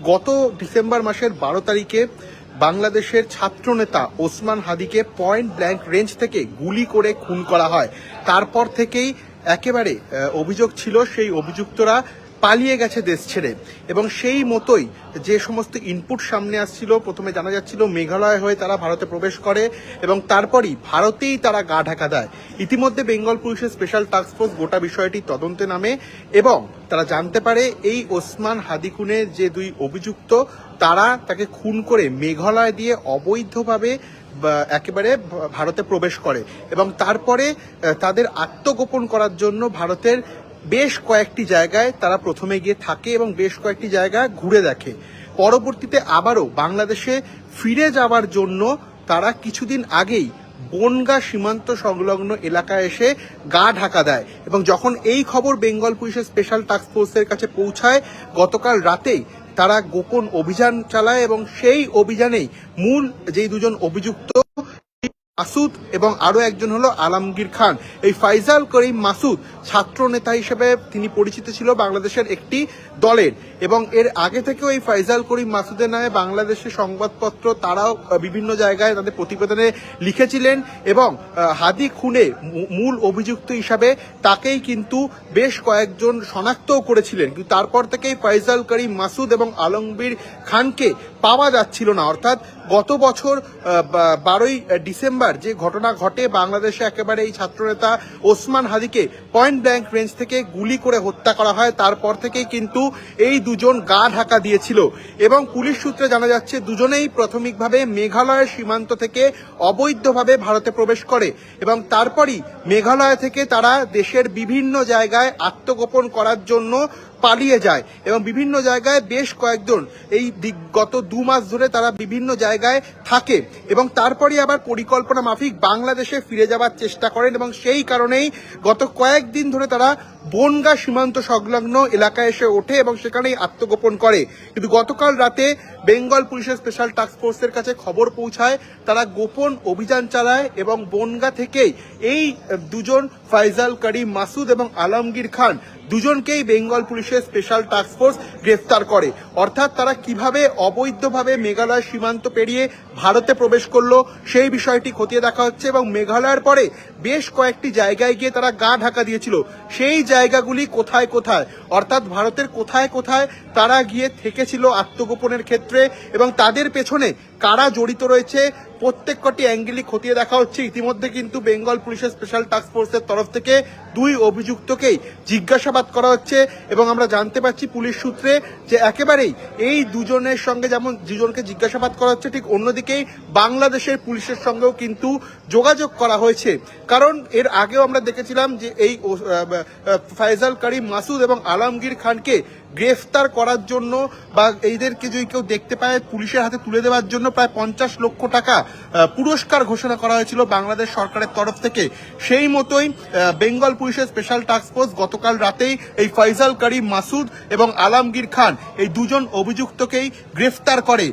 গত ডিসেম্বর মাসের 12 তারিখে বাংলাদেশের ছাত্রনেতা ওসমান হাদিকে পয়েন্ট ব্ল্যাঙ্ক রেঞ্জ থেকে গুলি করে খুন করা হয়। তারপর থেকেই একেবারে অভিযোগ ছিল সেই অভিযুক্তরা পালিয়ে গেছে দেশ ছেড়ে, এবং সেই মতোই যে সমস্ত ইনপুট সামনে আসছিল, প্রথমে জানা যাচ্ছিল মেঘালয় হয়ে তারা ভারতে প্রবেশ করে এবং তারপরই ভারতেই তারা গা ঢাকা দেয়। ইতিমধ্যে বেঙ্গল পুলিশের স্পেশাল টাস্ক ফোর্স গোটা বিষয়টি তদন্তে নামে এবং তারা জানতে পারে এই ওসমান হাদি খুনের যে দুই অভিযুক্ত তারা তাকে খুন করে মেঘালয় দিয়ে অবৈধভাবে একেবারে ভারতে প্রবেশ করে এবং তারপরে তাদের আত্মগোপন করার জন্য ভারতের বেশ কয়েকটি জায়গায় তারা প্রথমে গিয়ে থাকে এবং বেশ কয়েকটি জায়গা ঘুরে দেখে। পরবর্তীতে আবারও বাংলাদেশে ফিরে যাওয়ার জন্য তারা কিছুদিন আগেই বনগাঁ সীমান্ত সংলগ্ন এলাকায় এসে গা ঢাকা দেয় এবং যখন এই খবর বেঙ্গল পুলিশের স্পেশাল টাস্ক ফোর্সের কাছে পৌঁছায়, গতকাল রাতেই তারা গোপন অভিযান চালায় এবং সেই অভিযানেই মূল যেই দুজন অভিযুক্ত মাসুদ এবং আরো একজন হলো আলমগীর খান। এই ফাইজাল করিম মাসুদ ছাত্র নেতা হিসেবে তিনি পরিচিত ছিল বাংলাদেশের একটি দলের, এবং এর আগে থেকেও এই ফাইজাল করিম মাসুদের নামে বাংলাদেশের সংবাদপত্র তারাও বিভিন্ন জায়গায় তাদের প্রতিবেদনে লিখেছিলেন এবং হাদি খুনে মূল অভিযুক্ত হিসাবে তাকেই কিন্তু বেশ কয়েকজন শনাক্তও করেছিলেন। কিন্তু তারপর থেকেই ফাইজাল করিম মাসুদ এবং আলমগীর খানকে পাওয়া যাচ্ছিল না। অর্থাৎ গত বছর 12ই ডিসেম্বর যে ঘটনা ঘটে, বাংলাদেশে একেবারে এই ছাত্রনেতা ওসমান হাদিকে পয়েন্ট ব্ল্যাঙ্ক রেঞ্জ থেকে গুলি করে হত্যা করা হয়, তারপর থেকেই কিন্তু এই দুজন গা ঢাকা দিয়েছিল এবং পুলিশ সূত্রে জানা যাচ্ছে দুজনেই প্রাথমিকভাবে মেঘালয়ের সীমান্ত থেকে অবৈধভাবে ভারতে প্রবেশ করে এবং তারপরই মেঘালয় থেকে তারা দেশের বিভিন্ন জায়গায় আত্মগোপন করার জন্য পালিয়ে যায় এবং বিভিন্ন জায়গায় বেশ কয়েকজন এই গত 2 মাস ধরে তারা বিভিন্ন জায়গায় থাকে এবং তারপরই আবার পরিকল্পনা মাফিক বাংলাদেশে ফিরে যাওয়ার চেষ্টা করেন এবং সেই কারণেই গত কয়েকদিন ধরে তারা বনগাঁ সীমান্ত সংলগ্ন এলাকায় এসে ওঠে এবং সেখানেই আত্মগোপন করে। কিন্তু গতকাল রাতে বেঙ্গল পুলিশের স্পেশাল টাস্ক ফোর্সের কাছে খবর পৌঁছায়, তারা গোপন অভিযান চালায় এবং বনগাঁ থেকেই এই দুজন ফাইজাল করিম মাসুদ এবং আলমগীর খান দুজনকেই বেঙ্গল পুলিশের স্পেশাল টাস্ক ফোর্স গ্রেফতার করে। অর্থাৎ তারা কিভাবে অবৈধভাবে মেঘালয় সীমান্ত পেরিয়ে ভারতে প্রবেশ করলো সেই বিষয়টি খতিয়ে দেখা হচ্ছে এবং মেঘালয়ের পরে বেশ কয়েকটি জায়গায় গিয়ে তারা গা ঢাকা দিয়েছিল, সেই জায়গাগুলি কোথায় কোথায়, অর্থাৎ ভারতের কোথায় কোথায় তারা গিয়ে থেকেছিল আত্মগোপনের ক্ষেত্রে এবং তাদের পেছনে কারা জড়িত রয়েছে প্রত্যেক কটি অ্যাঙ্গেলই খতিয়ে দেখা হচ্ছে। ইতিমধ্যে কিন্তু বেঙ্গল পুলিশের স্পেশাল টাস্ক ফোর্সের তরফ থেকে দুই অভিযুক্তকেই জিজ্ঞাসাবাদ করা হচ্ছে এবং আমরা জানতে পারছি পুলিশ সূত্রে যে একেবারেই এই দুজনের সঙ্গে যেমন দুজনকে জিজ্ঞাসাবাদ করা হচ্ছে, ঠিক অন্যদিকেই বাংলাদেশের পুলিশের সঙ্গেও কিন্তু যোগাযোগ করা হয়েছে। কারণ এর আগেও আমরা দেখেছিলাম যে এই ফাইজাল করিম মাসুদ এবং আলমগীর খানকে গ্রেফতার করার জন্য বা এইদেরকে যদি কেউ দেখতে পায় পুলিশের হাতে তুলে দেওয়ার জন্য প্রায় 50 লক্ষ টাকা পুরস্কার ঘোষণা করা হয়েছিল বাংলাদেশ সরকারের তরফ থেকে। সেই মতোই বেঙ্গল পুলিশের স্পেশাল টাস্ক ফোর্স গতকাল রাতেই এই ফাইজাল করিম মাসুদ এবং আলমগীর খান এই দুজন অভিযুক্তকেই গ্রেফতার করে।